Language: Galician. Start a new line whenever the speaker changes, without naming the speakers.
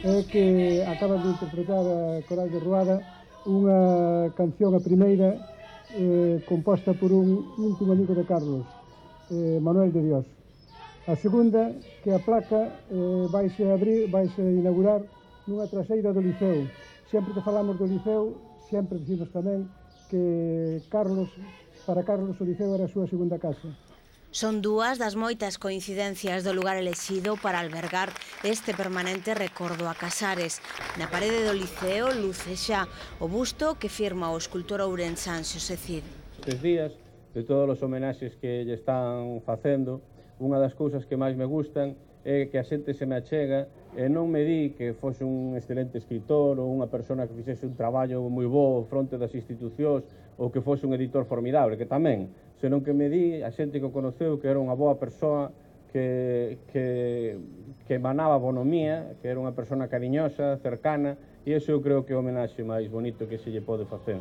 é que acaban de interpretar a Coral de Ruada unha canción, a primeira, composta por un íntimo amigo de Carlos, Manuel de Dios. A segunda, que a placa vaise inaugurar nunha traseira do Liceo. Sempre que falamos do Liceo, sempre dicimos tamén que para Carlos o Liceo era a súa segunda casa.
Son dúas das moitas coincidencias do lugar elexido para albergar este permanente recordo a Casares. Na parede do Liceo luce xa o busto que firma o escultor ourensán Xosé Cid.
Estes días, de todos os homenaxes que lle están facendo, unha das cousas que máis me gustan é que a xente se me achega e non me di que fose un excelente escritor ou unha persona que fixese un traballo moi bo fronte das institucións ou que fose un editor formidable, que tamén, senón que me di a xente que o conoceu que era unha boa persoa que emanaba bonomía, que era unha persona cariñosa, cercana, e iso eu creo que é o homenaxe máis bonito que se lle pode facer.